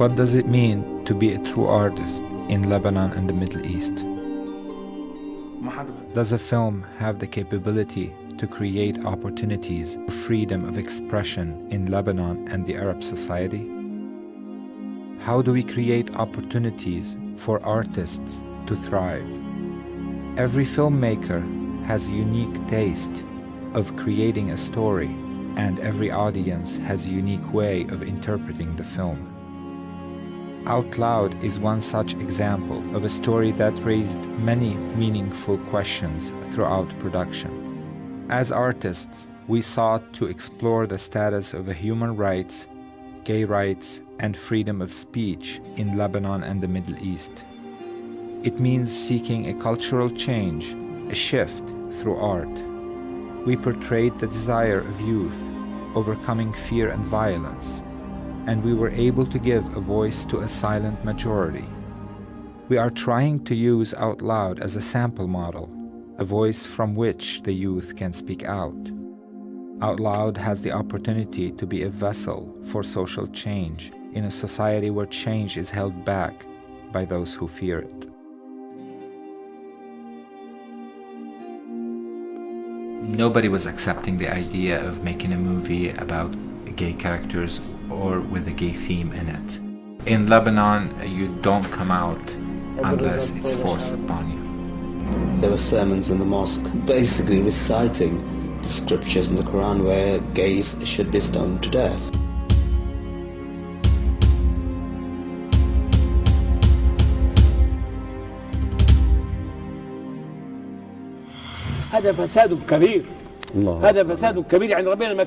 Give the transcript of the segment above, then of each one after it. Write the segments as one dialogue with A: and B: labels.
A: What does it mean to be a true artist in Lebanon and the Middle East? Does a film have the capability to create opportunities for freedom of expression in Lebanon and the Arab society? How do we create opportunities for artists to thrive? Every filmmaker has a unique taste of creating a story, and every audience has a unique way of interpreting the film. Out Loud is one such example of a story that raised many meaningful questions throughout production. As artists, we sought to explore the status of human rights, gay rights, and freedom of speech in Lebanon and the Middle East. It means seeking a cultural change, a shift through art. We portrayed the desire of youth, overcoming fear and violence, and we were able to give a voice to a silent majority. We are trying to use Out Loud as a sample model, a voice from which the youth can speak out. Out Loud has the opportunity to be a vessel for social change in a society where change is held back by those who fear it. Nobody was accepting the idea of making a movie about gay characters or with a gay theme in it. In Lebanon, you don't come out unless it's forced upon you.
B: There were sermons in the mosque basically reciting the scriptures in the Quran where gays should be stoned to death.
C: هذا فساد كبير. هذا فساد كبير. يعني ربنا ما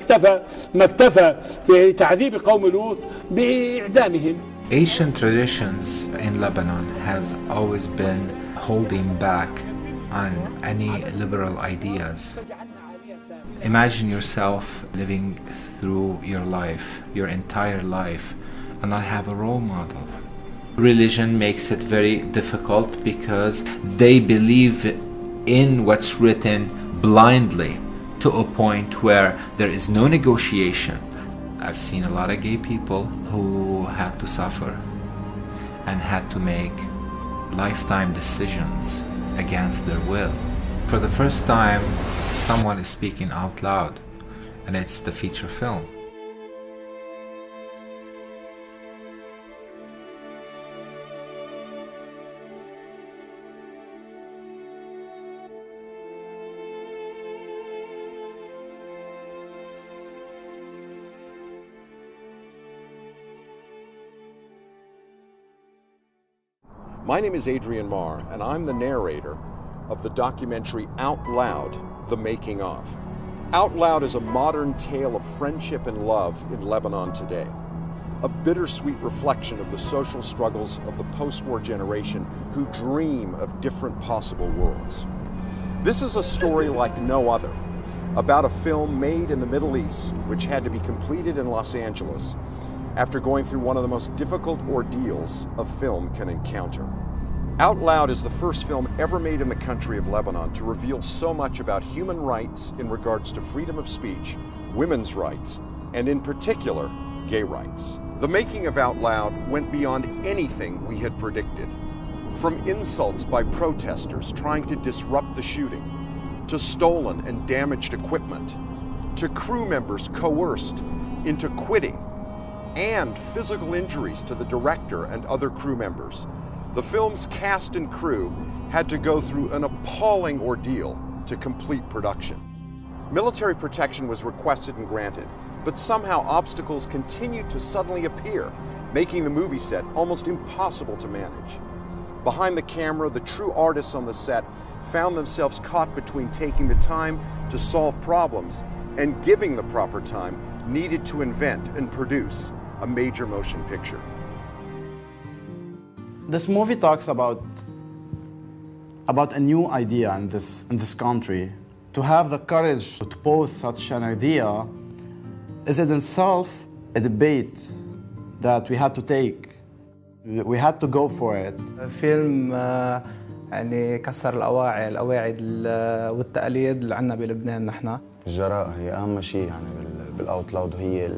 C: اكتفى في تعذيب قوم لوط بإعدامهم.
A: Asian traditions in Lebanon has always been holding back on any liberal ideas. Imagine yourself living through your life, your entire life, and not have a role model. Religion makes it very difficult because they believe in what's written blindly to a point where there is no negotiation. I've seen a lot of gay people who had to suffer and had to make lifetime decisions against their will. For the first time, someone is speaking out loud, and it's the feature film.
D: My name is Adrian Marr, and I'm the narrator of the documentary Out Loud, The Making Of. Out Loud is a modern tale of friendship and love in Lebanon today, a bittersweet reflection of the social struggles of the post-war generation who dream of different possible worlds. This is a story like no other, about a film made in the Middle East, which had to be completed in Los Angeles, after going through one of the most difficult ordeals a film can encounter. Out Loud is the first film ever made in the country of Lebanon to reveal so much about human rights in regards to freedom of speech, women's rights, and in particular, gay rights. The making of Out Loud went beyond anything we had predicted. From insults by protesters trying to disrupt the shooting, to stolen and damaged equipment, to crew members coerced into quitting, and physical injuries to the director and other crew members. The film's cast and crew had to go through an appalling ordeal to complete production. Military protection was requested and granted, but somehow obstacles continued to suddenly appear, making the movie set almost impossible to manage. Behind the camera, the true artists on the set found themselves caught between taking the time to solve problems and giving the proper time needed to invent and produce a major motion picture.
E: This movie talks about a new idea in this country. To have the courage to pose such an idea is in itself a debate that we had to take. We had to go for it.
F: فيلم يعني كسر الأواعي والتقاليد اللي عندنا بلبنان نحن.
G: الجراءة هي أهم شيء يعني بالأوت لاود، هي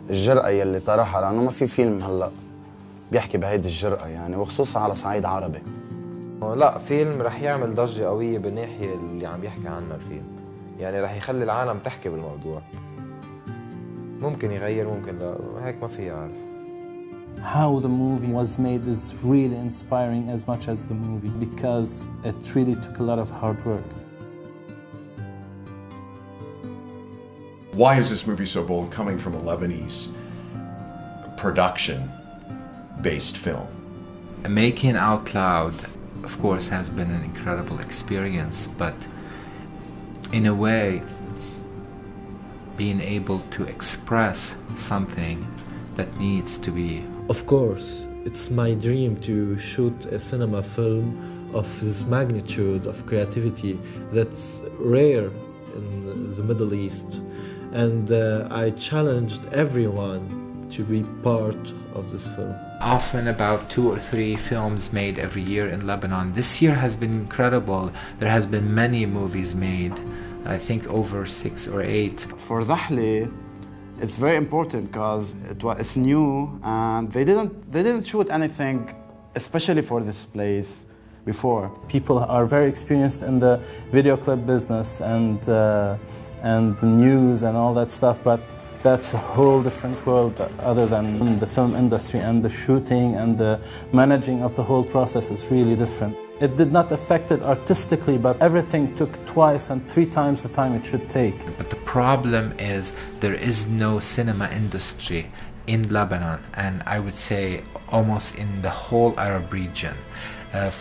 G: الجرأة يلي طرحها، لأنه ما في فيلم هلا بيحكي بهيدي الجرأة يعني، وخصوصا على صعيد عربي.
H: لا، فيلم رح يعمل ضجة قوية بالناحية اللي عم يحكي عنها الفيلم، يعني رح يخلي العالم تحكي بالموضوع. ممكن يغير ممكن لا، هيك ما في يعرف.
I: How the movie was made is really inspiring as much as the movie, because it really took a lot of hard work.
D: Why is this movie so bold coming from a Lebanese production-based film?
A: Making Out Loud, of course, has been an incredible experience, but in a way, being able to express something that needs to be.
J: Of course, it's my dream to shoot a cinema film of this magnitude of creativity that's rare in the Middle East. And I challenged everyone to be part of this film.
A: Often about 2 or 3 films made every year in Lebanon. This year has been incredible. There has been many movies made, I think over 6 or 8.
E: For Zahli, it's very important because it's new and they didn't shoot anything especially for this place before.
I: People are very experienced in the video clip business and the news and all that stuff, but that's a whole different world other than the film industry, and the shooting and the managing of the whole process is really different. It did not affect it artistically, but everything took twice and 3 times the time it should take.
A: But the problem is there is no cinema industry in Lebanon, and I would say almost in the whole Arab region.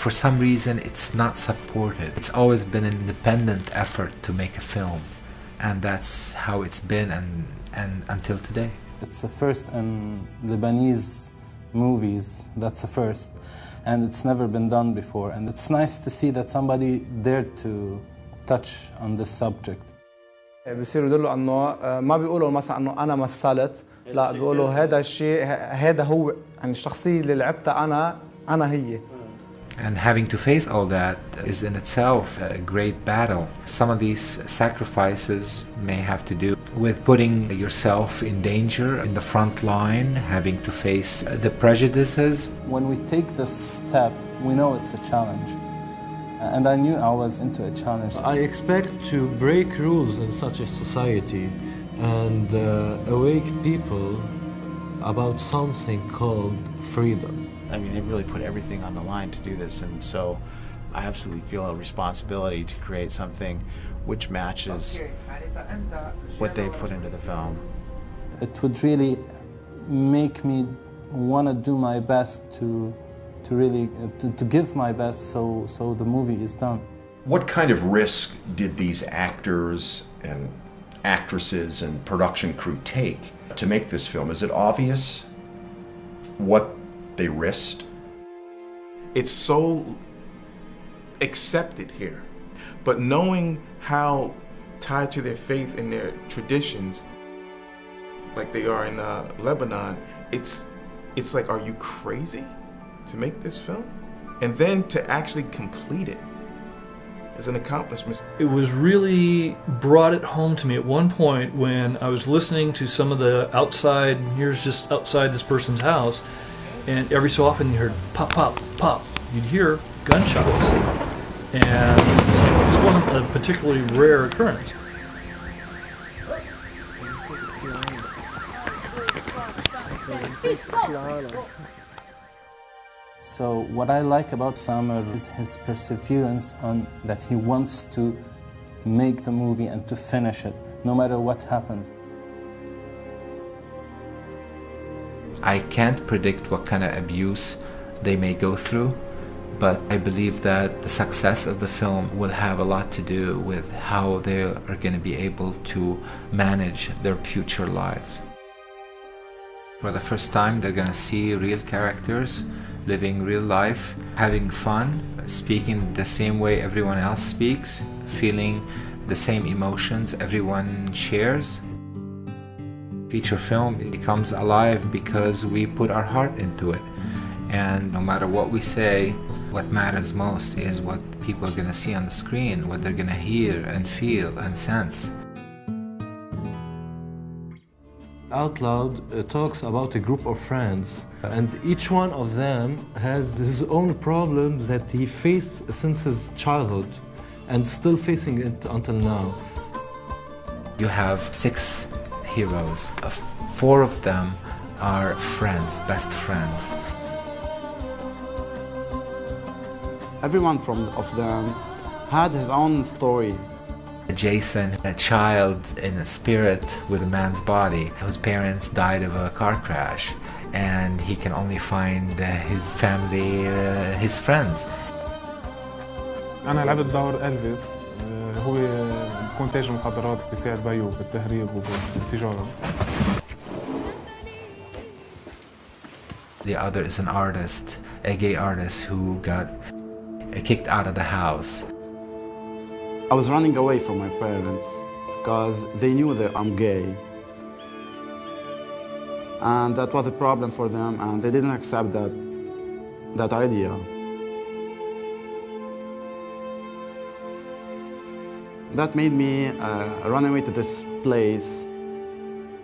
A: For some reason, it's not supported. It's always been an independent effort to make a film, and that's how it's been and until today.
I: It's a first in Lebanese movies, that's a first, and it's never been done before, and it's nice to see that somebody dared to touch on this subject.
F: بيصيروا يدلوا انه ما بيقولوا مثلا انه انا مثلت، لا بيقولوا هذا الشيء، هذا هو يعني الشخصية اللي لعبتها انا هي.
A: And having to face all that is in itself a great battle. Some of these sacrifices may have to do with putting yourself in danger in the front line, having to face the prejudices.
I: When we take this step, we know it's a challenge. And I knew I was into a challenge.
J: I expect to break rules in such a society and awake people about something called freedom.
K: I mean, they've really put everything on the line to do this, and so I absolutely feel a responsibility to create something which matches what they've put into the film.
I: It would really make me want to do my best to really give my best so the movie is done.
D: What kind of risk did these actors and actresses and production crew take to make this film? Is it obvious what they risked?
L: It's so accepted here, but knowing how tied to their faith and their traditions, like they are in Lebanon, it's like, are you crazy to make this film? And then to actually complete it is an accomplishment.
M: It was really brought it home to me at one point when I was listening to some of the outside, here's just outside this person's house, and every so often you heard pop, pop, pop. You'd hear gunshots. And so this wasn't a particularly rare occurrence.
I: So what I like about Samer is his perseverance on that he wants to make the movie and to finish it, no matter what happens.
A: I can't predict what kind of abuse they may go through, but I believe that the success of the film will have a lot to do with how they are going to be able to manage their future lives. For the first time, they're going to see real characters living real life, having fun, speaking the same way everyone else speaks, feeling the same emotions everyone shares. Feature film becomes alive because we put our heart into it, and no matter what we say, what matters most is what people are going to see on the screen, what they're going to hear and feel and sense.
J: Out Loud talks about a group of friends, and each one of them has his own problems that he faced since his childhood and still facing it until now.
A: You have 6 heroes. 4 of them are friends, best friends.
E: Every one of them had his own story.
A: Jason, a child in a spirit with a man's body, whose parents died of a car crash, and he can only find his family, his friends.
N: أنا لعبت دور إلفيس، هو بيكون تاجر مخدرات بيساعد بيو بالتهريب وبالتجارة.
A: The other is an artist, a gay artist who got kicked out of the house.
E: I was running away from my parents because they knew that I'm gay. And that was a problem for them, and they didn't accept that idea. That made me run away to this place.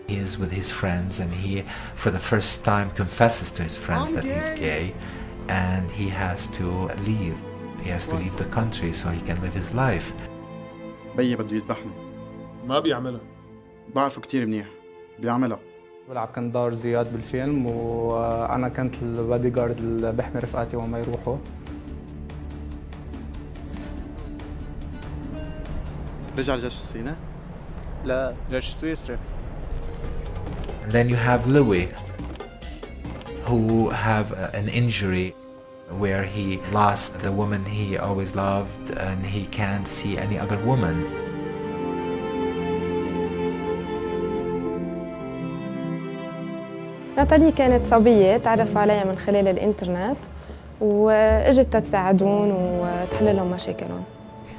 A: He is with his friends, and he, for the first time, confesses to his friends that he's gay, and he has to leave. He has to leave the country so he can live his life.
E: بيي بده يذبحني.
N: ما بيعملها.
E: بعرفه كتير منيح. بيعملها.
F: بلعب كنت دور زياد بالفيلم، وأنا كنت البادي جارد اللي بحمي رفقاتي وما يروحوا.
E: رجع الجيش الصيني؟
F: لا، جيش سويسري.
A: And then you have Louis, who have an injury where he lost the woman he always loved and he can't see any other woman.
O: ناتالي كانت صبية تعرف عليها من خلال الإنترنت وإجت تساعدون وتحل لهم مشاكلهم.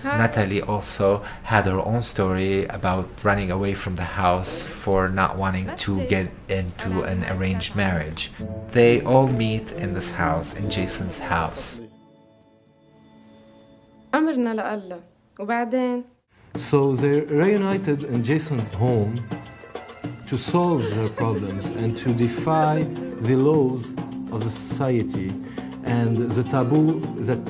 A: Natalie also had her own story about running away from the house for not wanting to get into an arranged marriage. They all meet in this house, in Jason's house.
O: أمرنا لله وبعدين.
J: So they reunited in Jason's home to solve their problems and to defy the laws of the society and the taboo that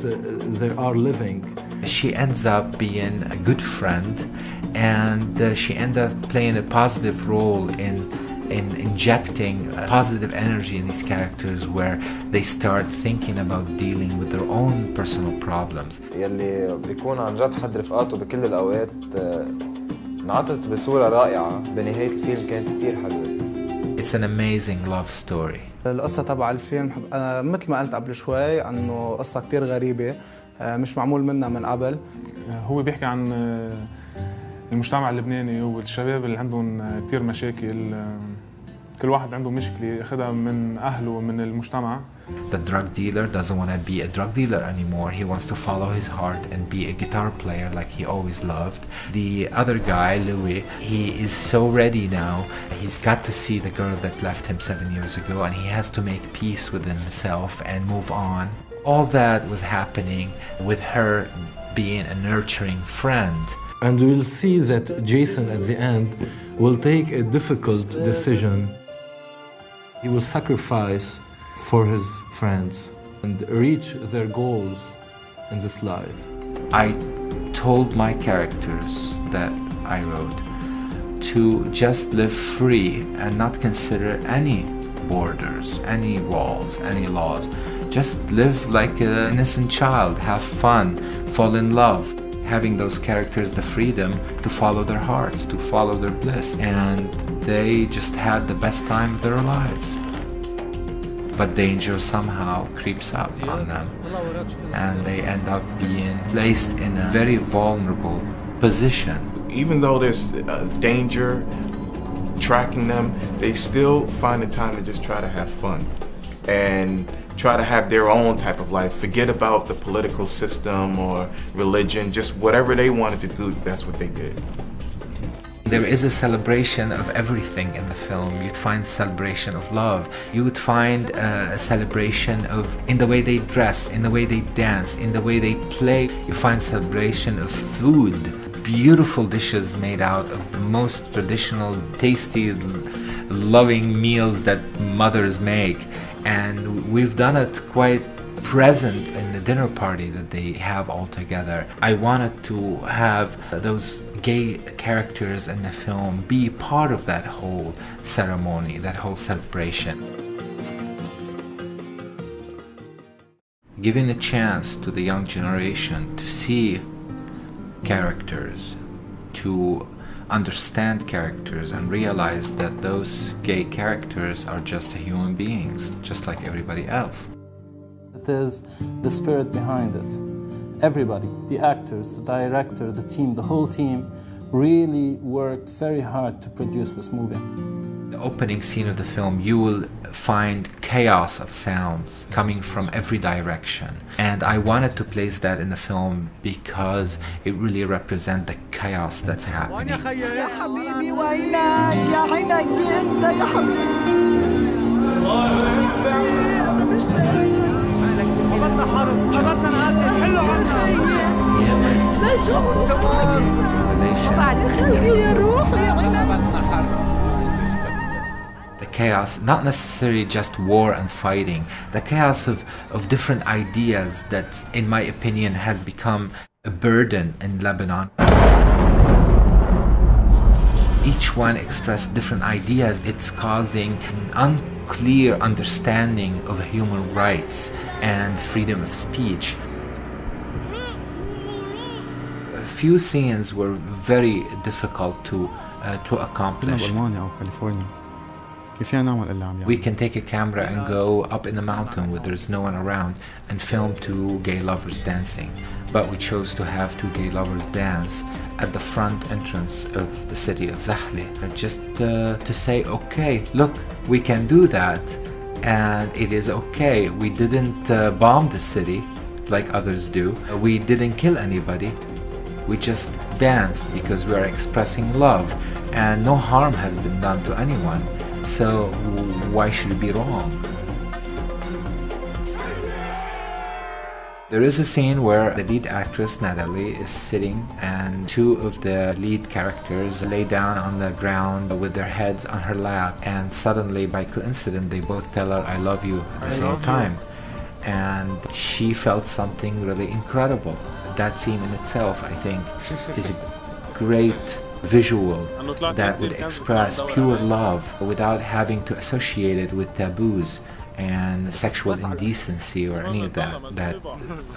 J: they are living.
A: She ends up being a good friend, and she ends up playing a positive role in injecting positive energy in these characters, where they start thinking about dealing with their own personal problems.
H: يلي بيكون عن جد حد رفقاته بكل الأوقات انعطت بصورة رائعة بنهاية الفيلم كانت كتير حلوة.
A: It's an amazing love story.
F: القصة تبع الفيلم مثل ما قلت قبل شوي انه قصة كتير غريبة مش معمول منها من قبل.
N: هو بيحكي عن المجتمع اللبناني والشباب اللي عندهم كتير مشاكل، كل واحد عنده مشكلة أخذها من أهله ومن المجتمع.
A: The drug dealer doesn't want to be a drug dealer anymore. He wants to follow his heart and be a guitar player like he always loved. The other guy, Louis, he is so ready now. He's got to see the girl that left him 7 years ago, and he has to make peace with himself and move on. All that was happening with her being a nurturing friend.
J: And we'll see that Jason at the end will take a difficult decision. He will sacrifice for his friends and reach their goals in this life.
A: I told my characters that I wrote to just live free and not consider any borders, any walls, any laws. Just live like an innocent child, have fun, fall in love. Having those characters the freedom to follow their hearts, to follow their bliss, and they just had the best time of their lives. But danger somehow creeps up on them, and they end up being placed in a very vulnerable position.
L: Even though there's danger tracking them, they still find the time to just try to have fun and try to have their own type of life. Forget about the political system or religion, just whatever they wanted to do, that's what they did.
A: There is a celebration of everything in the film. You'd find celebration of love. You would find a celebration of in the way they dress, in the way they dance, in the way they play. You find celebration of food. Beautiful dishes made out of the most traditional, tasty loving meals that mothers make, and we've done it quite present in the dinner party that they have all together. I wanted to have those gay characters in the film be part of that whole ceremony, that whole celebration. Giving a chance to the young generation to see characters, to understand characters and realize that those gay characters are just human beings, just like everybody else.
I: It is the spirit behind it. Everybody, the actors, the director, the team, the whole team really worked very hard to produce this movie.
A: The opening scene of the film, you will find chaos of sounds coming from every direction. And I wanted to place that in the film because it really represents the chaos that's happening. The chaos, not necessarily just war and fighting, the chaos of different ideas that, in my opinion, has become a burden in Lebanon. Each one expressed different ideas. It's causing an unclear understanding of human rights and freedom of speech. A few scenes were very difficult to accomplish. We can take a camera and go up in the mountain where there's no one around and film two gay lovers dancing. But we chose to have two gay lovers dance at the front entrance of the city of Zahle, just to say, okay, look, we can do that, and it is okay. We didn't bomb the city like others do. We didn't kill anybody. We just danced because we are expressing love, and no harm has been done to anyone. So why should it be wrong? There is a scene where the lead actress, Natalie, is sitting and two of the lead characters lay down on the ground with their heads on her lap, and suddenly, by coincidence, they both tell her, I love you at the same time. And she felt something really incredible. That scene in itself, I think, is a great visual that would express pure love without having to associate it with taboos and sexual indecency or any of that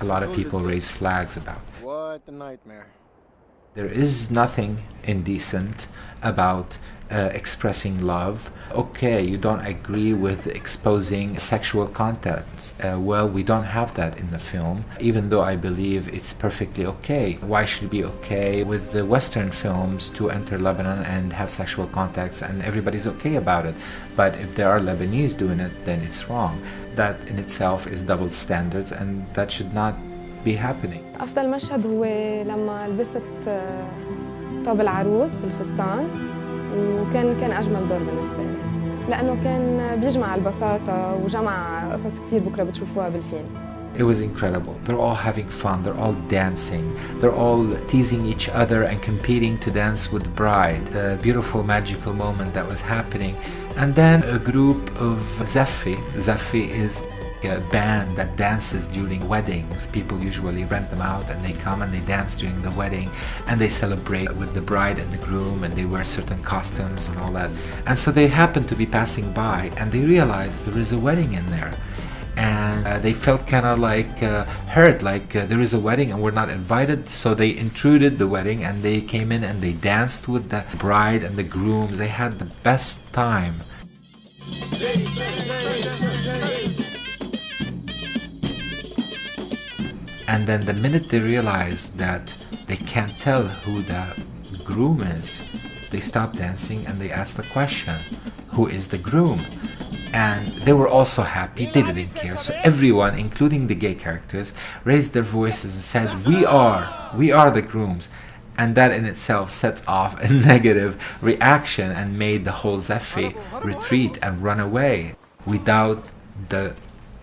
A: a lot of people raise flags about.
P: What a nightmare.
A: There is nothing indecent about expressing love. Okay, you don't agree with exposing sexual contents. Well, we don't have that in the film, even though I believe it's perfectly okay. Why should it be okay with the Western films to enter Lebanon and have sexual contacts and everybody's okay about it? But if there are Lebanese doing it, then it's wrong. That in itself is double standards, and that should not be happening.
O: أفضل مشهد هو لما لبست طاب العروس الفستان، وكان أجمل دور بالنسبة لي، لأنه كان بيجمع البساطة وجمع قصص كتير بكرة بتشوفوها بالفيلم.
A: It was incredible. They're all having fun, they're all dancing, they're all teasing each other and competing to dance with the bride. The beautiful magical moment that was happening. And then a group of Zaffi. Zaffi is a band that dances during weddings. People usually rent them out and they come and they dance during the wedding and they celebrate with the bride and the groom, and they wear certain costumes and all that. And so they happen to be passing by and they realize there is a wedding in there. And they felt kind of like hurt, like there is a wedding and we're not invited. So they intruded the wedding and they came in and they danced with the bride and the grooms. They had the best time. And then the minute they realized that they can't tell who the groom is, they stopped dancing and they asked the question, who is the groom? And they were also happy, they didn't care. So everyone, including the gay characters, raised their voices and said, we are the grooms. And that in itself sets off a negative reaction and made the whole Zaffi retreat and run away. Without the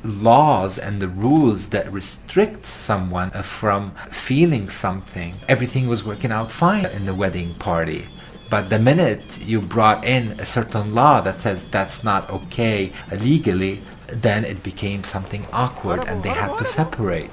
A: laws and the rules that restrict someone from feeling something, everything was working out fine in the wedding party. But the minute you brought in a certain law that says that's not okay legally, then it became something awkward and they had to separate.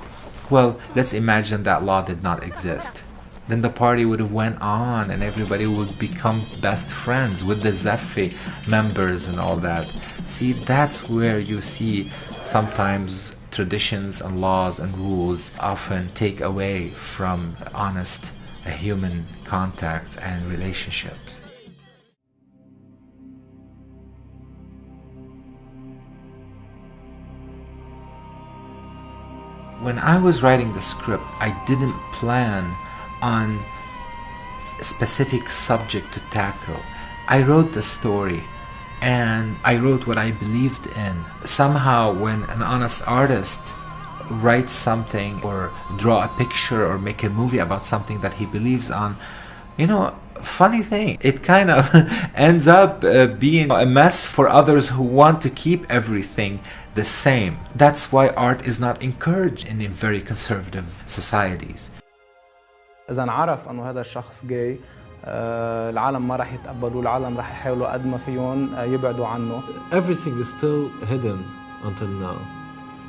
A: Well, let's imagine that law did not exist. Then the party would have went on and everybody would become best friends with the Zaffi members and all that. See, that's where you see sometimes traditions and laws and rules often take away from honest human contacts and relationships. When I was writing the script, I didn't plan on a specific subject to tackle. I wrote the story and I wrote what I believed in. Somehow when an honest artist writes something or draw a picture or make a movie about something that he believes on, you know, funny thing, it kind of ends up being a mess for others who want to keep everything the same. That's why art is not encouraged in very conservative societies.
F: إذا انعرف إنه هذا الشخص جاي العالم ما راح يتقبلوه، العالم راح يحاولوا قد ما فيهم يبعدوا عنه.
J: Everything is still hidden until now.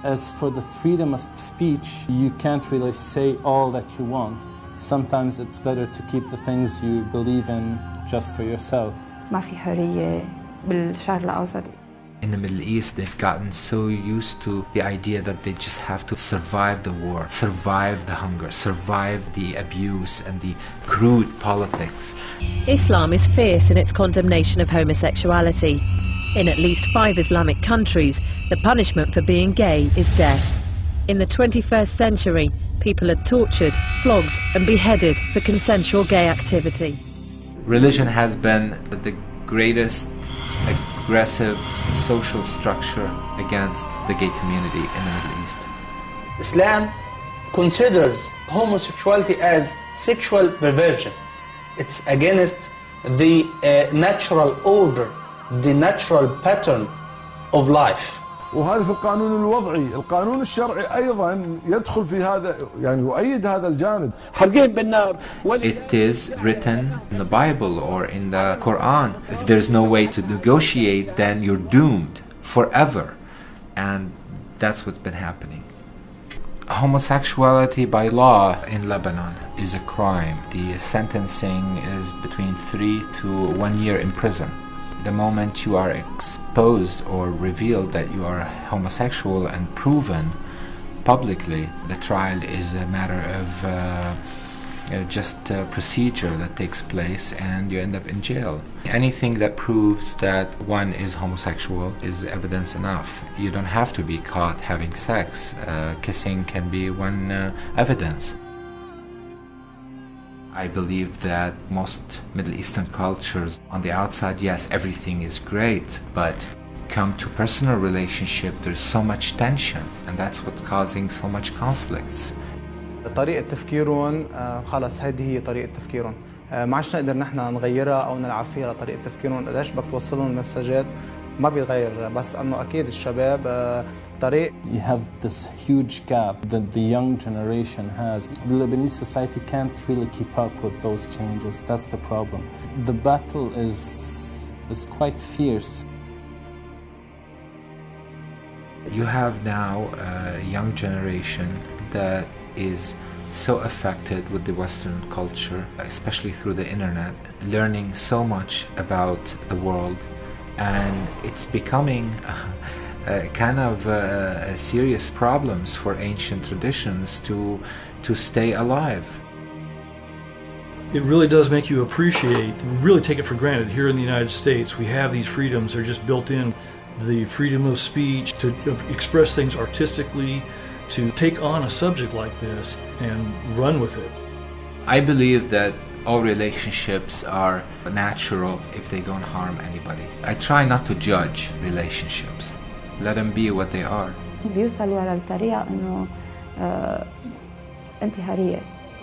I: As for the freedom of speech, you can't really say all that you want. Sometimes it's better to keep the things you believe in just for yourself.
P: ما في حرية بالشرق الأوسط.
A: In the Middle East, they've gotten so used to the idea that they just have to survive the war, survive the hunger, survive the abuse and the crude politics.
Q: Islam is fierce in its condemnation of homosexuality. In at least 5 Islamic countries, the punishment for being gay is death. In the 21st century, people are tortured, flogged and beheaded for consensual gay activity.
A: Religion has been the greatest aggressive social structure against the gay community in the Middle East.
R: Islam considers homosexuality as sexual perversion. It's against the natural order, the natural pattern of life.
S: وهذا في القانون الوضعي، القانون الشرعي أيضا يدخل في هذا، يعني يؤيد هذا الجانب.
C: حرقين بالنار.
A: It is written in the Bible or in the Quran. If there's no way to negotiate, then you're doomed forever. And that's what's been happening. Homosexuality by law in Lebanon is a crime. The sentencing is between 3 to 1 year in prison. The moment you are exposed or revealed that you are homosexual and proven publicly, the trial is a matter of just a procedure that takes place and you end up in jail. Anything that proves that one is homosexual is evidence enough. You don't have to be caught having sex. Kissing can be one evidence. I believe that most Middle Eastern cultures, on the outside, yes, everything is great, but come to personal relationship, there's so much tension, and that's what's causing so much conflicts.
F: طريقة تفكيرهم خلص هيدي هي طريقة تفكيرهم. ما عادش نقدر نحن نغيرها أو نلعب فيها لطريقة تفكيرهم، قديش بدك توصلهم المسجات ما بيتغير، بس انه اكيد الشباب طريق.
I: You have this huge gap that the young generation has. The Lebanese society can't really keep up with those changes. That's the problem. The battle is quite fierce.
A: You have now a young generation that is so affected with the Western culture, especially through the internet, learning so much about the world. And it's becoming kind of serious problems for ancient traditions to stay alive.
M: It really does make you appreciate, really take it for granted. Here in the United States, we have these freedoms. They're just built in. The freedom of speech, to express things artistically, to take on a subject like this and run with it.
A: I believe that all relationships are natural if they don't harm anybody. I try not to judge relationships. Let them be what they are.
P: بيوصلوا على الطريقة إنه انتحارية.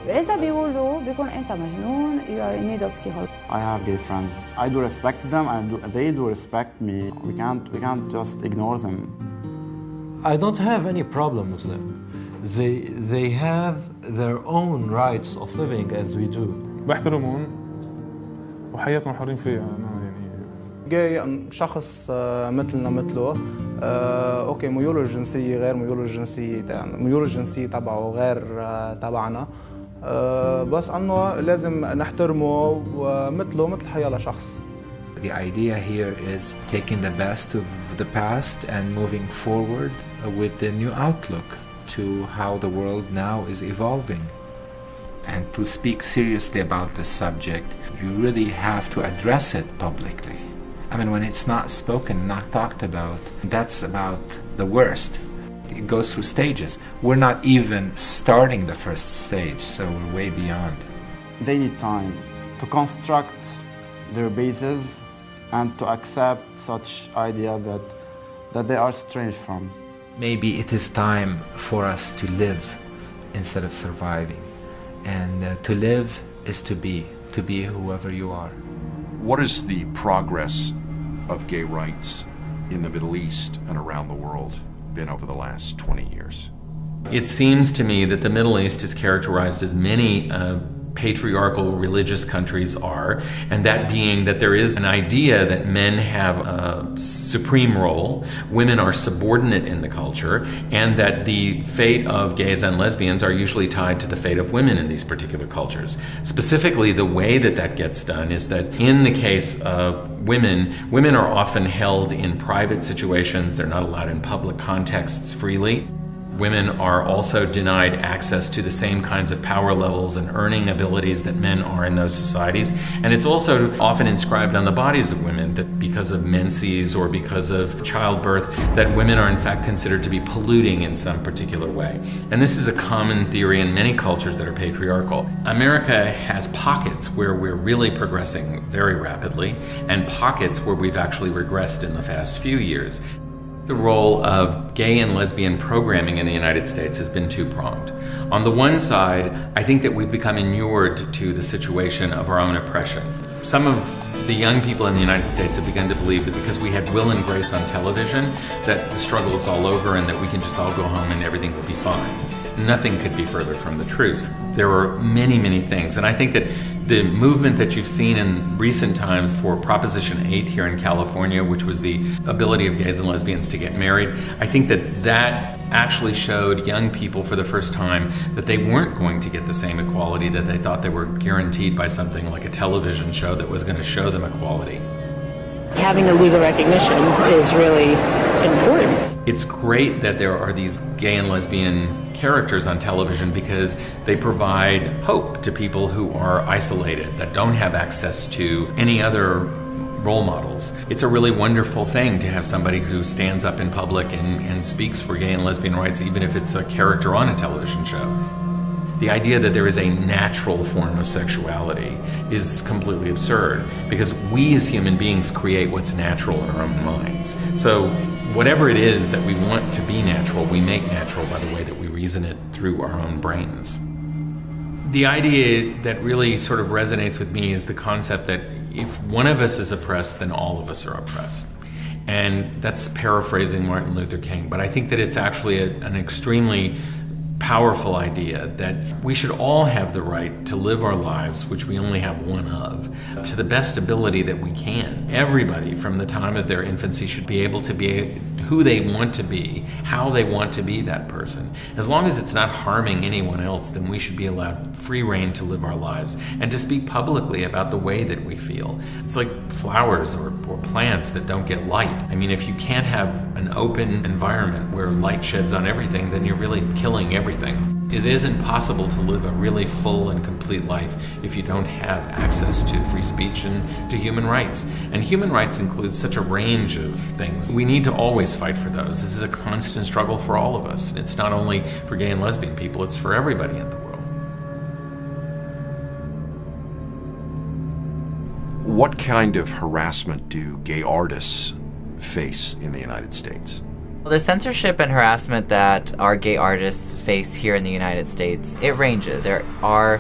P: إذا بيقولوا بيكون أنت مجنون. You are in need of psychology.
E: I have gay friends. I do respect them and they do respect me. We can't just ignore them.
J: I don't have any problem with them. They have their own rights of living as we do.
N: بحترمهم وحياتهم حرين فيها. يعني
F: جاي شخص مثلنا مثله، اوكي ميوله الجنسيه غير ميوله الجنسيه، ميوله الجنسيه تبعه غير تبعنا، بس انه لازم نحترمه ومثله مثل حيالله شخص.
A: The idea here is taking the best of the past and moving forward with a new outlook to how the world now is evolving. And to speak seriously about this subject, you really have to address it publicly. I mean, when it's not spoken, not talked about, that's about the worst. It goes through stages. We're not even starting the first stage, so we're way beyond.
E: They need time to construct their bases and to accept such idea that they are strange from.
A: Maybe it is time for us to live instead of surviving. And to live is to be whoever you are.
D: What is the progress of gay rights in the Middle East and around the world been over the last 20 years?
T: It seems to me that the Middle East is characterized as many patriarchal religious countries are, and that being that there is an idea that men have a supreme role, women are subordinate in the culture, and that the fate of gays and lesbians are usually tied to the fate of women in these particular cultures. Specifically, the way that that gets done is that in the case of women are often held in private situations. They're not allowed in public contexts freely. Women are also denied access to the same kinds of power levels and earning abilities that men are in those societies. And it's also often inscribed on the bodies of women that because of menses or because of childbirth, that women are in fact considered to be polluting in some particular way. And this is a common theory in many cultures that are patriarchal. America has pockets where we're really progressing very rapidly and pockets where we've actually regressed in the past few years. The role of gay and lesbian programming in the United States has been two-pronged. On the one side, I think that we've become inured to the situation of our own oppression. Some of the young people in the United States have begun to believe that because we had Will and Grace on television, that the struggle is all over and that we can just all go home and everything will be fine. Nothing could be further from the truth. There are many, many things, and I think that the movement that you've seen in recent times for Proposition 8 here in California, which was the ability of gays and lesbians to get married, I think that that actually showed young people for the first time that they weren't going to get the same equality that they thought they were guaranteed by something like a television show that was going to show them equality.
U: Having the legal recognition is really important.
T: It's great that there are these gay and lesbian characters on television because they provide hope to people who are isolated, that don't have access to any other role models. It's a really wonderful thing to have somebody who stands up in public and speaks for gay and lesbian rights, even if it's a character on a television show. The idea that there is a natural form of sexuality is completely absurd because we as human beings create what's natural in our own minds. So whatever it is that we want to be natural, we make natural by the way that we reason it through our own brains. The idea that really sort of resonates with me is the concept that if one of us is oppressed, then all of us are oppressed. And that's paraphrasing Martin Luther King, but I think that it's actually an extremely powerful idea that we should all have the right to live our lives, which we only have one of, to the best ability that we can. Everybody from the time of their infancy should be able to be who they want to be, how they want to be that person. As long as it's not harming anyone else, then we should be allowed free rein to live our lives and to speak publicly about the way that we feel. It's like flowers or plants that don't get light. I mean, if you can't have an open environment where light sheds on everything, then you're really killing everything. It isn't possible to live a really full and complete life if you don't have access to free speech and to human rights. And human rights include such a range of things. We need to always fight for those. This is a constant struggle for all of us. It's not only for gay and lesbian people, it's for everybody in the world.
D: What kind of harassment do gay artists face in the United States?
V: Well, the censorship and harassment that our gay artists face here in the United States, it ranges. There are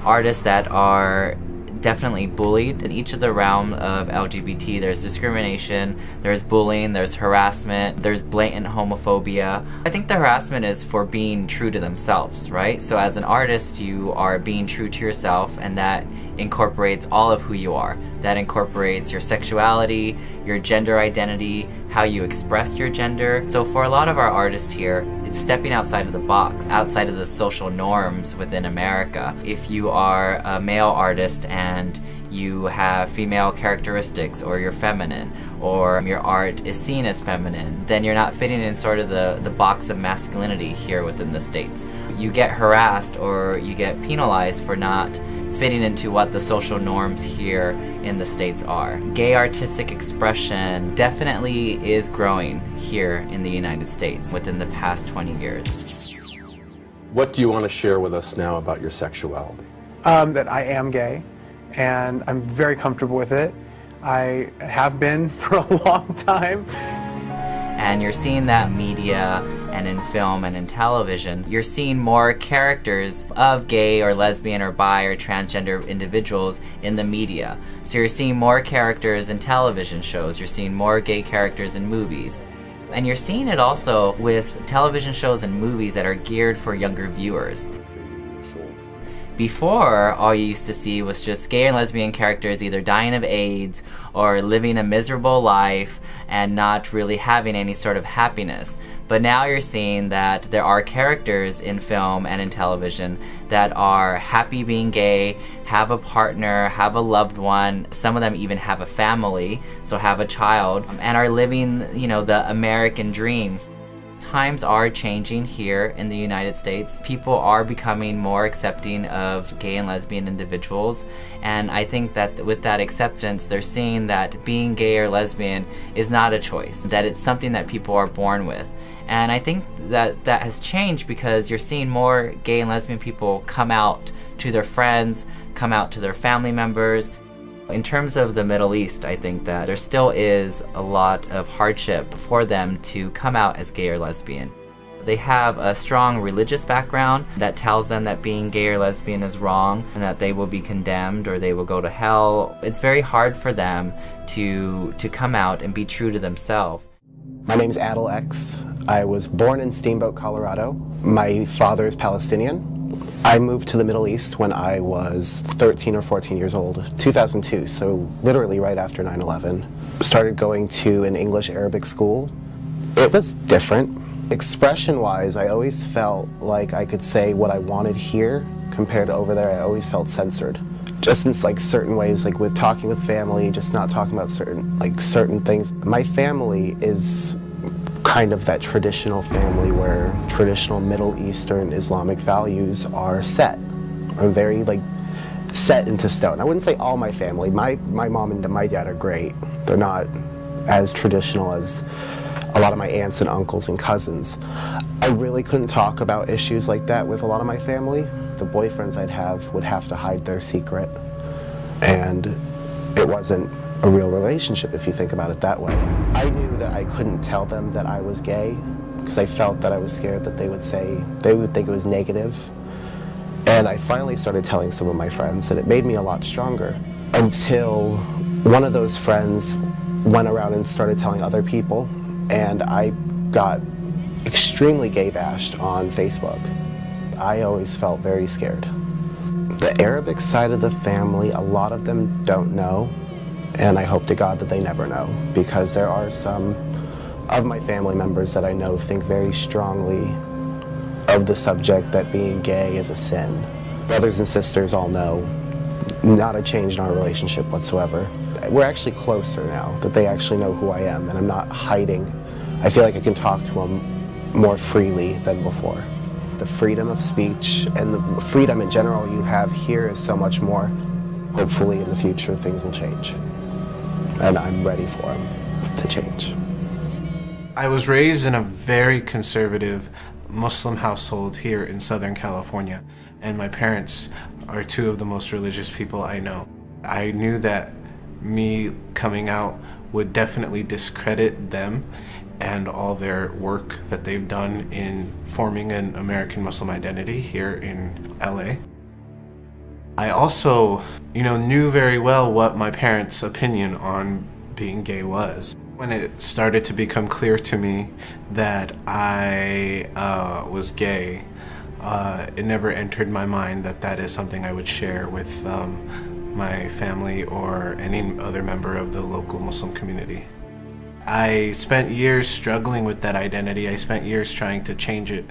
V: artists that are definitely bullied. In each of the realm of LGBT, there's discrimination, there's bullying, there's harassment, there's blatant homophobia. I think the harassment is for being true to themselves, right? So as an artist, you are being true to yourself, and that incorporates all of who you are. That incorporates your sexuality, your gender identity, how you express your gender. So for a lot of our artists here, it's stepping outside of the box, outside of the social norms within America. If you are a male artist and you have female characteristics, or you're feminine, or your art is seen as feminine, then you're not fitting in sort of the box of masculinity here within the States. You get harassed or you get penalized for not fitting into what the social norms here in the States are. Gay artistic expression definitely is growing here in the United States within the past 20 years.
B: What do you want to share with us now about your sexuality?
G: That I am gay, and I'm very comfortable with it. I have been for a long time.
V: And you're seeing that in media and in film and in television. You're seeing more characters of gay or lesbian or bi or transgender individuals in the media. So you're seeing more characters in television shows. You're seeing more gay characters in movies. And you're seeing it also with television shows and movies that are geared for younger viewers. Before, all you used to see was just gay and lesbian characters either dying of AIDS or living a miserable life and not really having any sort of happiness. But now you're seeing that there are characters in film and in television that are happy being gay, have a partner, have a loved one, some of them even have a family, so have a child, and are living, you know, the American dream. Times are changing here in the United States. People are becoming more accepting of gay and lesbian individuals, and I think that with that acceptance, they're seeing that being gay or lesbian is not a choice, that it's something that people are born with. And I think that that has changed because you're seeing more gay and lesbian people come out to their friends, come out to their family members. In terms of the Middle East, I think that there still is a lot of hardship for them to come out as gay or lesbian. They have a strong religious background that tells them that being gay or lesbian is wrong and that they will be condemned or they will go to hell. It's very hard for them to come out and be true to themselves.
W: My name's Adel X. I was born in Steamboat, Colorado. My father is Palestinian. I moved to the Middle East when I was 13 or 14 years old, 2002, so literally right after 9/11. Started going to an English-Arabic school. It was different. Expression-wise, I always felt like I could say what I wanted here compared to over there. I always felt censored. Just in like certain ways, like with talking with family, just not talking about certain things. My family is kind of that traditional family where traditional Middle Eastern Islamic values are very like set into stone. I wouldn't say all my family. My mom and my dad are great. They're not as traditional as a lot of my aunts and uncles and cousins. I really couldn't talk about issues like that with a lot of my family. The boyfriends I'd have would have to hide their secret, and it wasn't a real relationship if you think about it that way. I knew that I couldn't tell them that I was gay because I felt that I was scared that they would think it was negative. And I finally started telling some of my friends, and it made me a lot stronger until one of those friends went around and started telling other people, and I got extremely gay bashed on Facebook. I always felt very scared. The Arabic side of the family, a lot of them don't know. And I hope to God that they never know, because there are some of my family members that I know think very strongly of the subject that being gay is a sin. Brothers and sisters all know, not a change in our relationship whatsoever. We're actually closer now, that they actually know who I am, and I'm not hiding. I feel like I can talk to them more freely than before. The freedom of speech and the freedom in general you have here is so much more. Hopefully in the future things will change. And I'm ready for them to change.
K: I was raised in a very conservative Muslim household here in Southern California, and my parents are two of the most religious people I know. I knew that me coming out would definitely discredit them and all their work that they've done in forming an American Muslim identity here in LA. I also, knew very well what my parents' opinion on being gay was. When it started to become clear to me that I was gay, it never entered my mind that that is something I would share with my family or any other member of the local Muslim community. I spent years struggling with that identity. I spent years trying to change it,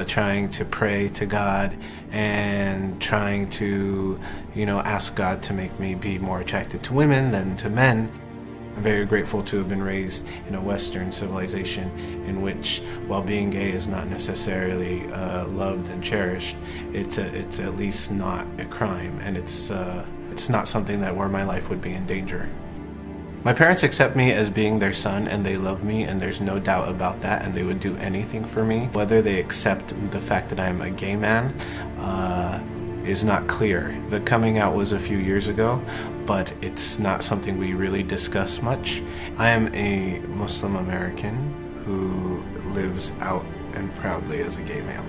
K: trying to pray to God and trying to, ask God to make me be more attracted to women than to men. I'm very grateful to have been raised in a Western civilization in which, while being gay is not necessarily loved and cherished, it's at least not a crime, and it's not something that where my life would be in danger. My parents accept me as being their son, and they love me, and there's no doubt about that, and they would do anything for me. Whether they accept the fact that I'm a gay man is not clear. The coming out was a few years ago, but it's not something we really discuss much. I am a Muslim American who lives out and proudly as a gay male.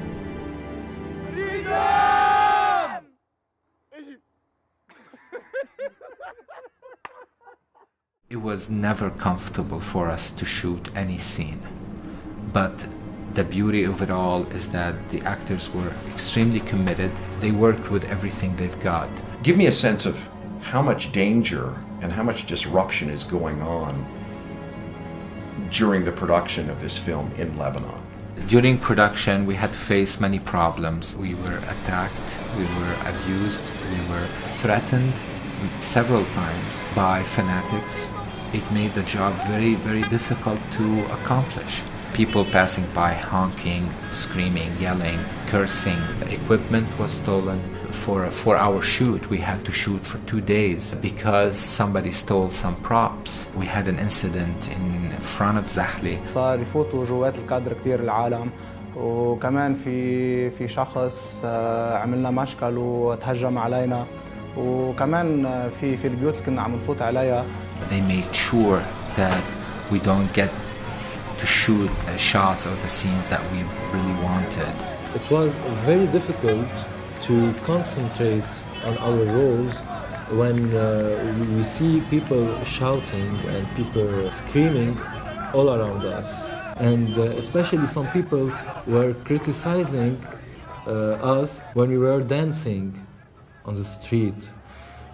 A: It was never comfortable for us to shoot any scene, but the beauty of it all is that the actors were extremely committed. They worked with everything they've got.
D: Give me a sense of how much danger and how much disruption is going on during the production of this film in Lebanon.
A: During production, we had faced many problems. We were attacked, we were abused, we were threatened several times by fanatics. It made the job very, very difficult to accomplish. People passing by honking, screaming, yelling, cursing. The equipment was stolen. For a 4-hour shoot, we had to shoot for 2 days because somebody stole some props. We had an incident in front of Zahli.
F: صار يفوتوا جوات الكادر كثير العالم، وكمان في شخص عملنا مشكل وتهجم علينا، وكمان في البيوت اللي كنا عم نفوت عليها.
A: They made sure that we don't get to shoot shots or the scenes that we really wanted.
J: It was very difficult to concentrate on our roles when we see people shouting and people screaming all around us. And especially some people were criticizing us when we were dancing on the street.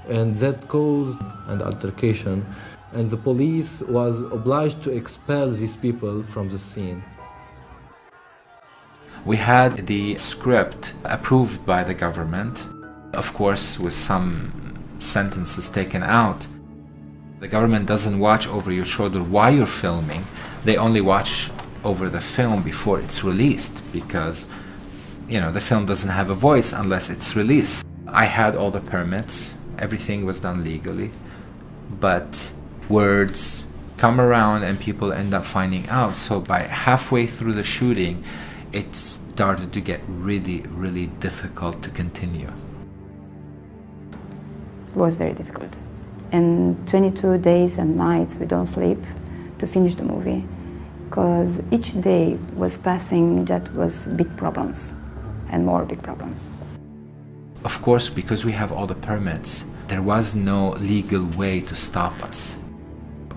J: And that caused an altercation, and the police was obliged to expel these people from the scene.
A: We had the script approved by the government, of course with some sentences taken out. The government doesn't watch over your shoulder while you're filming. They only watch over the film before it's released because, the film doesn't have a voice unless it's released. I had all the permits. Everything was done legally, but words come around and people end up finding out. So by halfway through the shooting, it started to get really, really difficult to continue.
P: It was very difficult. And 22 days and nights we don't sleep to finish the movie, because each day was passing that was big problems and more big problems.
A: Of course, because we have all the permits, there was no legal way to stop us.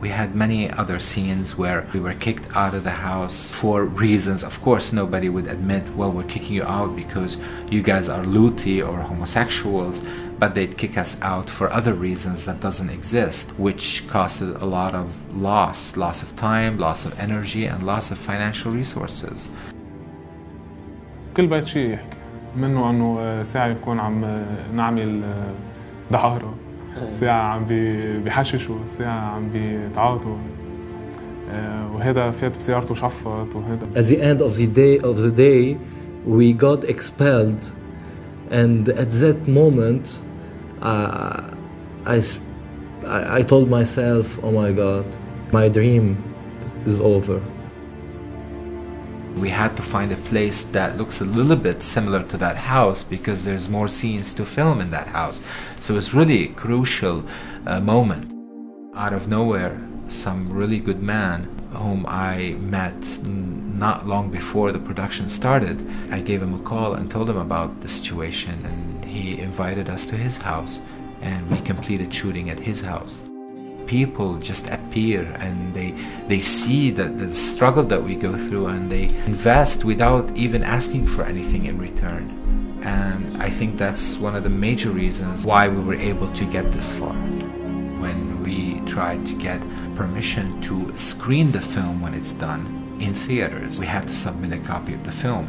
A: We had many other scenes where we were kicked out of the house for reasons. Of course, nobody would admit, well, we're kicking you out because you guys are luti or homosexuals, but they'd kick us out for other reasons that doesn't exist, which costed a lot of loss of time, loss of energy, and loss of financial resources.
N: كل بيت شيء يحكي منه انه ساعة يكون عم نعمل دعارة، ساعة عم بيحششوا، ساعة عم بيتعاطوا، وهذا فات بسيارته وشفط وهذا.
J: At the end of the day, we got expelled, and at that moment, I told myself, "Oh my God, my dream is over."
A: We had to find a place that looks a little bit similar to that house because there's more scenes to film in that house. So it's really a crucial moment. Out of nowhere, some really good man whom I met not long before the production started, I gave him a call and told him about the situation, and he invited us to his house and we completed shooting at his house. People just appear and they see the struggle that we go through, and they invest without even asking for anything in return. And I think that's one of the major reasons why we were able to get this far. When we tried to get permission to screen the film when it's done in theaters, we had to submit a copy of the film.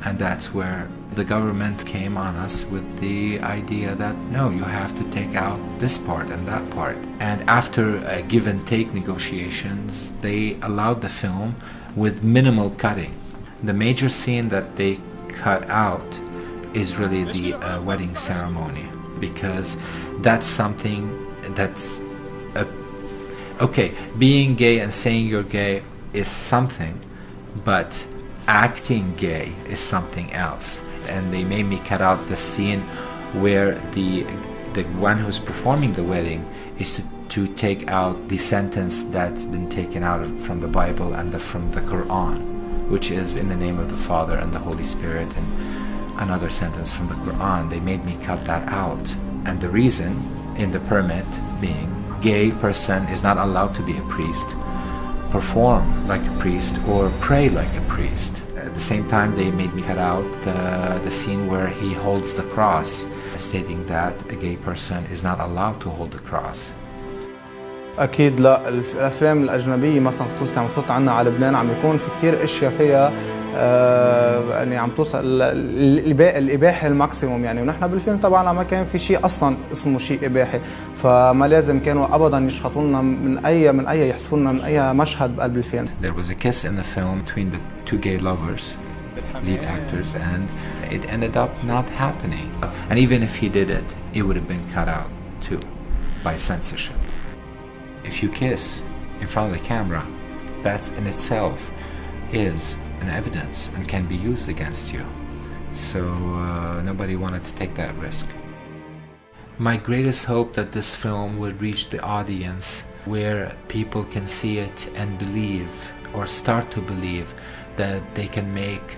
A: And that's where the government came on us with the idea that no, you have to take out this part and that part. And after give and take negotiations, they allowed the film with minimal cutting. The major scene that they cut out is really the wedding ceremony, because that's something that's okay, being gay and saying you're gay is something, but acting gay is something else. And they made me cut out the scene where the one who's performing the wedding is to take out the sentence that's been taken out from the Bible and from the Quran, which is in the name of the Father and the Holy Spirit, and another sentence from the Quran. They made me cut that out. And the reason in the permit being, gay person is not allowed to be a priest, perform like a priest, or pray like a priest. At the same time, they made me cut out the scene where he holds the cross, stating that a gay person is not allowed to hold the cross.
F: اكيد لا، الافلام الاجنبيه مثلا خصوصا عم تفوت عنا على لبنان عم يكون في كثير اشياء فيها يعني عم توصل الاباحه الماكسيموم يعني، ونحن بالفيلم تبعنا ما كان في شيء اصلا اسمه شيء اباحي، فما لازم كانوا ابدا يشخطوا لنا من اي يحذفوا لنا من اي مشهد بقلب الفيلم.
A: There was a kiss in the film between the two gay lovers, lead actors, and it ended up not happening. And even if he did it, it would have been cut out too by censorship. If you kiss in front of the camera, that in itself is an evidence and can be used against you. So nobody wanted to take that risk. My greatest hope that this film would reach the audience where people can see it and believe, or start to believe, that they can make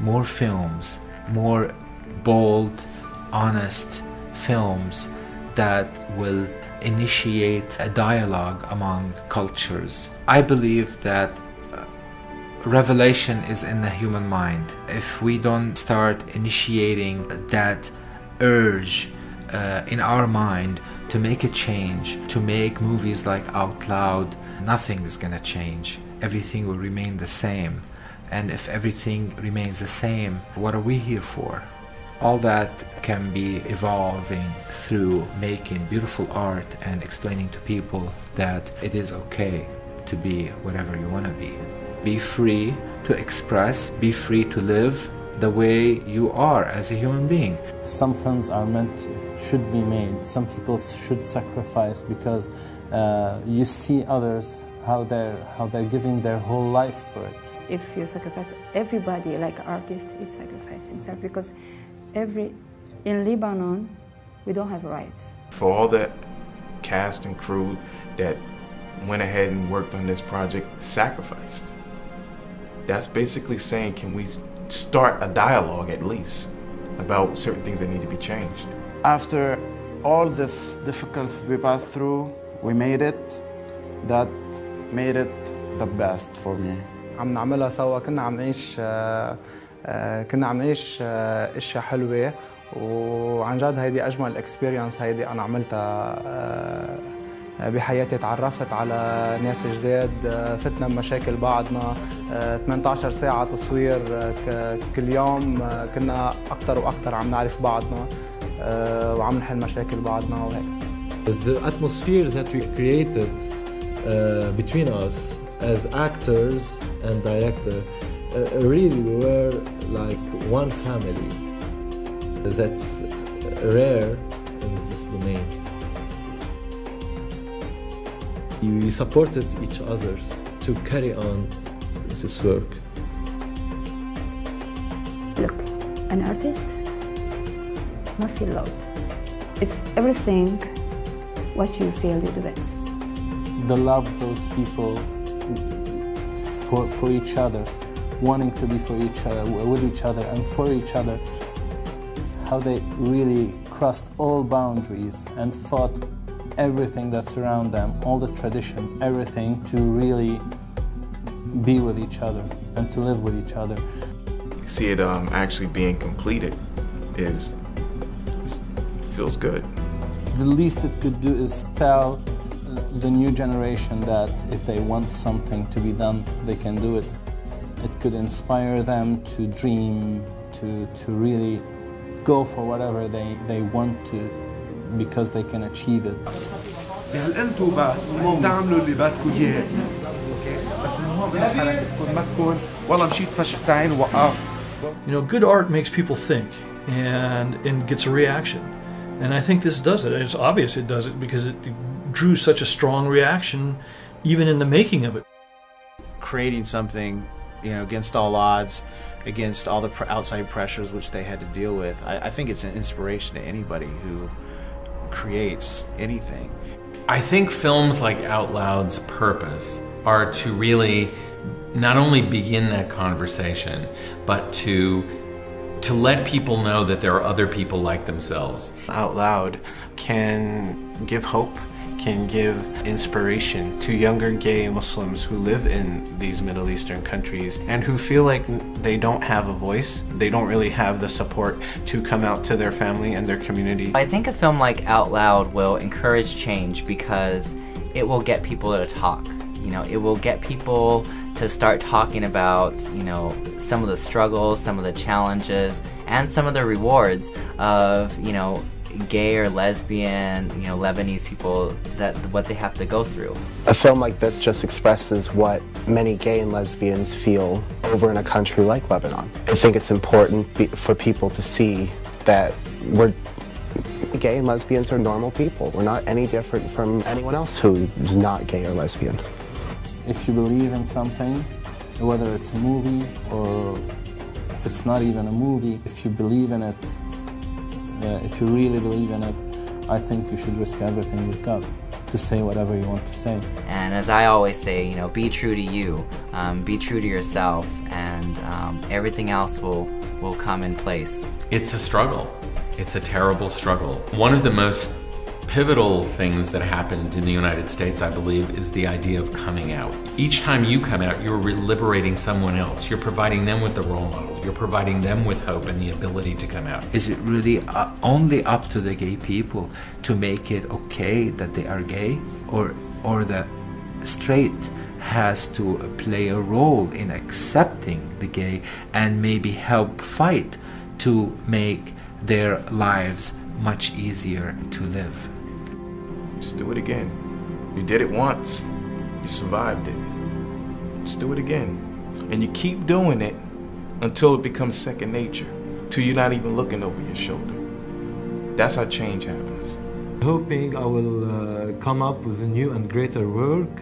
A: more films, more bold, honest films that will initiate a dialogue among cultures. I believe that revelation is in the human mind. If we don't start initiating that urge in our mind to make a change, to make movies like Out Loud, nothing is gonna change. Everything will remain the same. And if everything remains the same, what are we here for? All that can be evolving through making beautiful art and explaining to people that it is okay to be whatever you want to be. Be free to express, be free to live the way you are as a human being.
I: Some films are should be made. Some people should sacrifice because you see others, how they're giving their whole life for it.
P: If you sacrifice, everybody, like artist, is sacrifice himself, because in Lebanon, we don't have rights.
H: For all the cast and crew that went ahead and worked on this project, sacrificed. That's basically saying, can we start a dialogue at least about certain things that need to be changed?
E: After all this difficulties we passed through, we made it. That made it the best for me.
F: عم نعملها سوا، كنا عم نعيش اشياء حلوه، وعن جد هيدي اجمل اكسبيرينس هيدي انا عملتها بحياتي. تعرفت على ناس جداد، فتنا بمشاكل بعضنا، 18 ساعه تصوير كل يوم، كنا اكثر واكثر عم نعرف بعضنا وعم نحل مشاكل بعضنا وهيك.
J: The atmosphere that we created between us as actors and director really were like one family. That's rare in this domain. We supported each other to carry on this work.
P: Look, an artist must feel loud. It's everything what you feel you do it.
I: The love those people for each other, wanting to be for each other, with each other and for each other, how they really crossed all boundaries and fought everything that's around them, all the traditions, everything, to really be with each other and to live with each other.
H: See it actually being completed feels good.
I: The least it could do is tell the new generation that if they want something to be done, they can do it. It could inspire them to dream, to really go for whatever they want to, because they can achieve it.
L: هل انتوا بس تعملوا اللي بدكم اياه بس هون بحركتكم ما تكون والله مشيت فشخت عين ووقفت.
M: You know, good art makes people think and gets a reaction. And I think this does it. It's obvious it does it because it drew such a strong reaction even in the making of it.
O: Creating something, you know, against all odds, against all the outside pressures which they had to deal with. I think it's an inspiration to anybody who creates anything.
T: I think films like Out Loud's purpose are to really not only begin that conversation, but to let people know that there are other people like themselves.
K: Out Loud can give hope, can give inspiration to younger gay Muslims who live in these Middle Eastern countries and who feel like they don't have a voice, they don't really have the support to come out to their family and their community.
V: I think a film like Out Loud will encourage change because it will get people to talk. You know, it will get people to start talking about, you know, some of the struggles, some of the challenges, and some of the rewards of, you know, gay or lesbian, you know, Lebanese people, what they have to go through.
W: A film like this just expresses what many gay and lesbians feel over in a country like Lebanon. I think it's important for people to see that gay and lesbians are normal people. We're not any different from anyone else who's not gay or lesbian.
I: If you believe in something, whether it's a movie or if it's not even a movie, if you believe in it, if you really believe in it, I think you should risk everything you've got to say whatever you want to say.
V: And as I always say, you know, be true to you, be true to yourself, and everything else will come in place.
T: It's a struggle. It's a terrible struggle. One of the most pivotal things that happened in the United States, I believe, is the idea of coming out. Each time you come out, you're liberating someone else. You're providing them with the role model. You're providing them with hope and the ability to come out.
A: Is it really only up to the gay people to make it okay that they are gay? Or the straight has to play a role in accepting the gay and maybe help fight to make their lives much easier to live?
H: Just do it again. You did it once. You survived it. Just do it again. And you keep doing it until it becomes second nature, till you're not even looking over your shoulder. That's how change happens.
J: Hoping I will come up with a new and greater work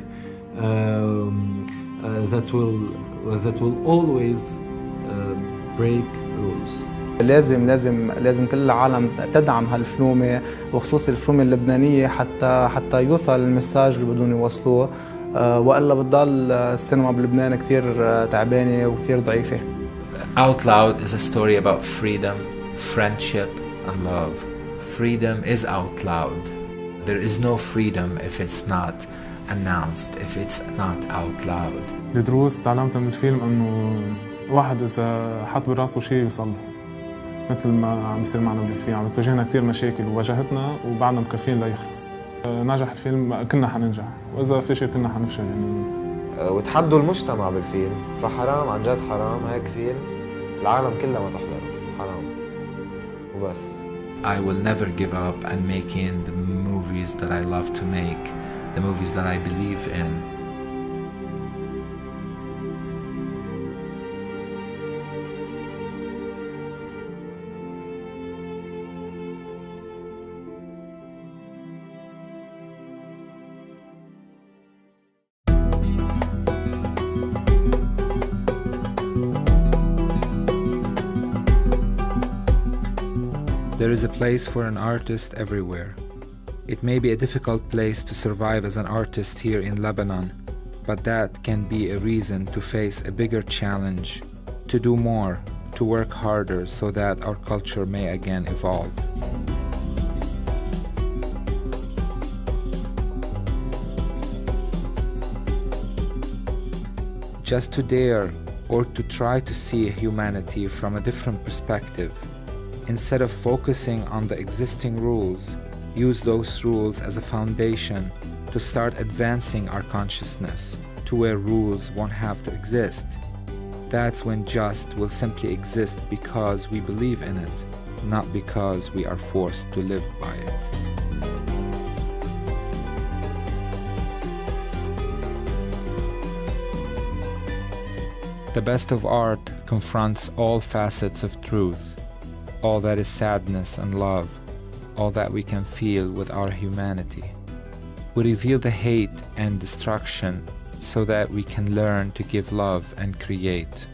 J: that will always break rules.
F: لازم كل العالم تدعم هالفلومة وخصوص الفلومة اللبنانية حتى يوصل المساج اللي بدهم يوصلوه وإلا بتضل السينما بلبنان كتير تعبانة وكتير ضعيفة.
A: Out Loud is a story about freedom, friendship, and love. Freedom is out loud. There is no freedom if it's not announced, if it's not out loud.
N: الدروس تعلمتها من الفيلم إنه واحد إذا حط براسه شيء يوصل له. مثل ما عم يصير معنا بالفيلم، عم تواجهنا كثير مشاكل وواجهتنا وبعدنا مكفين ليخلص. نجح الفيلم كنا حننجح، وإذا فشل كنا حنفشل يعني.
Q: وتحدوا المجتمع بالفيلم، فحرام عن جد حرام هيك فيلم العالم كلها ما تحضره، حرام. وبس.
A: I will never give up on making the movies that I love to make, the movies that I believe in. There is a place for an artist everywhere. It may be a difficult place to survive as an artist here in Lebanon, but that can be a reason to face a bigger challenge, to do more, to work harder so that our culture may again evolve. just to dare or to try to see humanity from a different perspective. Instead of focusing on the existing rules, use those rules as a foundation to start advancing our consciousness to where rules won't have to exist. That's when just will simply exist because we believe in it, not because we are forced to live by it. The best of art confronts all facets of truth, all that is sadness and love, all that we can feel with our humanity. We reveal the hate and destruction so that we can learn to give love and create.